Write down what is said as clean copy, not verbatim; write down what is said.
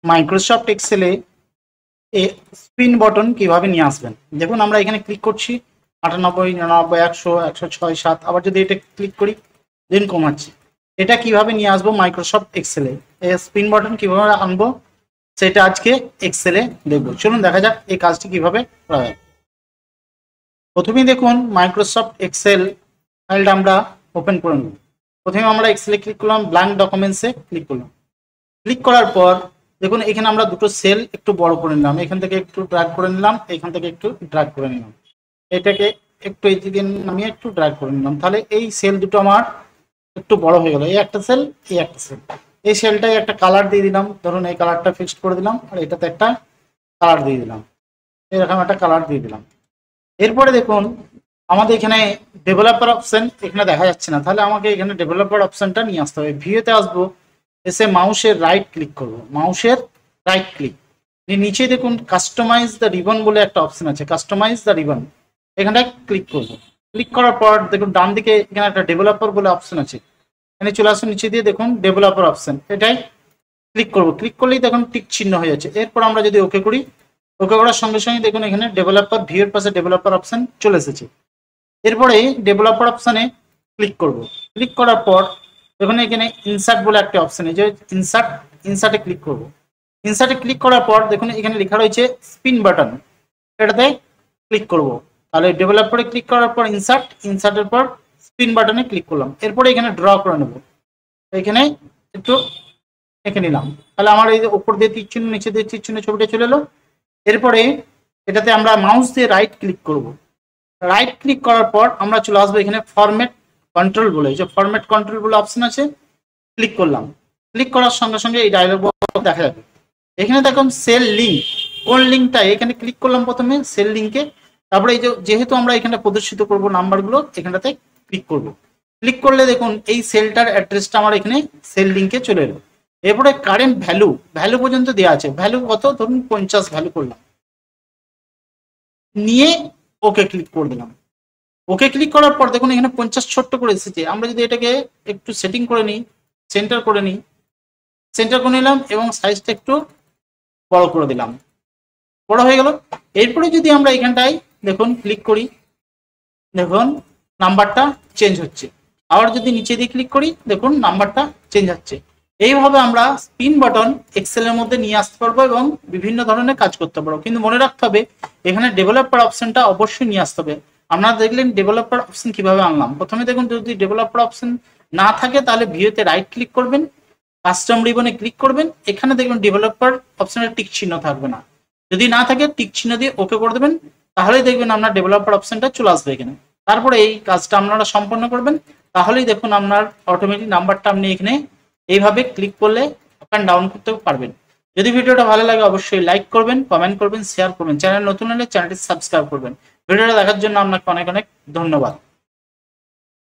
Microsoft এক্সেলে spin button কিভাবে নিয়ে আসবেন। দেখুন আমরা এখানে ক্লিক করছি 98, 99, 100, 106, 7, আবার যদি এটা ক্লিক করি দেন কমাচ্ছি। এটা কিভাবে নিয়ে আসবো মাইক্রোসফট এক্সেলে, এই স্পিন বটন কিভাবে আনবো সেটা আজকে এক্সেলে দেখবো। চলুন দেখা যাক এই কাজটি কিভাবে করা হয়। প্রথমেই দেখুন মাইক্রোসফট এক্সেল ফাইলটা আমরা ওপেন করে নেব। প্রথমে আমরা এক্সেলে ক্লিক করলাম, ব্ল্যাঙ্ক ডকুমেন্টসে ক্লিক করলাম। ক্লিক করার পর দেখুন এখানে আমরা দুটো সেল একটু বড় করে নিলাম, এখান থেকে একটু ড্র্যাগ করে নিলাম, এখান থেকে একটু ড্র্যাগ করে নিলাম, এটাকে একটু এইদিকে নামিয়ে একটু ড্র্যাগ করে নিলাম। তাহলে এই সেল দুটো আমার একটু বড় হয়ে গেল, এই একটা সেল, এই একটা সেল। এই সেলটাই একটা কালার দিয়ে দিলাম, ধরুন এই কালারটা ফিক্সড করে দিলাম, আর এটাতে একটা কালার দিয়ে দিলাম, এরকম একটা কালার দিয়ে দিলাম। এরপরে দেখুন আমাদের এখানে ডেভেলপার অপশন এখানে দেখা যাচ্ছে না, তাহলে আমাকে এখানে ডেভেলপার অপশনটা নিয়ে আসতে হবে। ভিউতে আসবো, এসে মাউসের রাইট ক্লিক করব, মাউসের রাইট ক্লিক, নিচে দেখুন কাস্টমাইজ দ্য রিবন বলে একটা অপশন আছে, কাস্টমাইজ দ্য রিবন, এখানটা ক্লিক করব। ক্লিক করার পর দেখুন ডান দিকে এখানে একটা ডেভেলপার বলে অপশন আছে, এখানে চলে আসুন, নিচে দিয়ে দেখুন ডেভেলপার অপশন, এটাই ক্লিক করব। ক্লিক করলেই দেখুন টিক চিহ্ন হয়ে যাচ্ছে। এরপর আমরা যদি ওকে করি, ওকে করার সঙ্গে সঙ্গে দেখুন এখানে ডেভেলপার ভিউয়ের পাশে ডেভেলপার অপশন চলে এসেছে। এরপরে ডেভেলপার অপশনে ক্লিক করব। ক্লিক করার পর দেখুন এখানে ইনসার্ট বলে একটা অপশন, এই যে ইনসার্টে ক্লিক করব। ইনসার্টে ক্লিক করার পর দেখুন এখানে লেখা রয়েছে স্পিন বাটন, এটাতে ক্লিক করব। তাহলে ডেভেলপারে ক্লিক করার পর ইনসার্টের পর স্পিন বাটনে ক্লিক করলাম। এরপরে এখানে ড্র করে নেব, এখানে একটু এঁকে নিলাম, তাহলে আমার এই যে উপর দিয়ে তীর চিহ্ন, নিচে দিয়ে তীর চিহ্ন ছবিটা চলে এলো। এরপরে এটাতে আমরা মাউস দিয়ে রাইট ক্লিক করব। রাইট ক্লিক করার পর আমরা চলে আসবো এখানে ফরম্যাট কন্ট্রোল বলে, যে ফরম্যাট কন্ট্রোল বলে অপশন আছে, ক্লিক করলাম। ক্লিক করার সঙ্গে সঙ্গে এই ডায়লগ বক্স দেখা যাবে। এখানে দেখুন সেল লিঙ্ক, কোন লিঙ্কটা, এখানে ক্লিক করলাম প্রথমে সেল লিঙ্কে, তারপরে এই যে যেহেতু আমরা এখানে প্রদর্শিত করব নাম্বারগুলো, এখানটাতে ক্লিক করব। ক্লিক করলে দেখুন এই সেলটার অ্যাড্রেসটা আমার এখানে সেল লিঙ্কে চলে এলো। এরপরে কারেন্ট ভ্যালু পর্যন্ত দেওয়া আছে, ভ্যালু কত, ধরুন 50 ভ্যালু করলাম, নিয়ে ওকে ক্লিক করে দিলাম। ওকে ক্লিক করার পর দেখুন এখানে 50 ছোট্ট করে এসেছে। আমরা যদি এটাকে একটু সেটিং করে নিই, সেন্টার করে নিলাম এবং সাইজটা একটু বড় করে দিলাম, বড় হয়ে গেল। এরপরে যদি আমরা এখানটায় দেখুন ক্লিক করি, দেখুন নাম্বারটা চেঞ্জ হচ্ছে। আবার যদি নিচে দিয়ে ক্লিক করি দেখুন নাম্বারটা চেঞ্জ হচ্ছে। এইভাবে আমরা স্পিন বাটন এক্সেলের মধ্যে নিয়ে আসতে পারবো এবং বিভিন্ন ধরনের কাজ করতে পারবো। কিন্তু মনে রাখতে হবে এখানে ডেভেলপার অপশনটা অবশ্যই নিয়ে আসতে হবে। আপনারা দেখলেন ডেভেলপার অপশন কিভাবে আনলাম। প্রথমে দেখুন যদি ডেভেলপার অপশন না থাকে তাহলে ভিউতে রাইট ক্লিক করবেন, কাস্টম রিবনে ক্লিক করবেন, এখানে দেখবেন ডেভেলপার অপশনের টিক চিহ্ন থাকবে না, যদি না থাকে টিক চিহ্ন দিয়ে ওকে করে দেবেন, তাহলেই দেখবেন আপনার ডেভেলপার অপশনটা চলে আসবে এখানে। তারপরে এই কাজটা আপনারা সম্পন্ন করবেন, তাহলেই দেখুন আপনার অটোমেটিক নাম্বারটা আপনি এখানে এইভাবে ক্লিক করলে আপ অ্যান্ড ডাউন করতে পারবেন। যদি ভিডিওটা ভালো লাগে অবশ্যই লাইক করবেন, কমেন্ট করবেন, শেয়ার করবেন, চ্যানেল নতুন হলে চ্যানেলটি সাবস্ক্রাইব করবেন। ভিডিওটা দেখার জন্য আপনাকে অনেক অনেক ধন্যবাদ।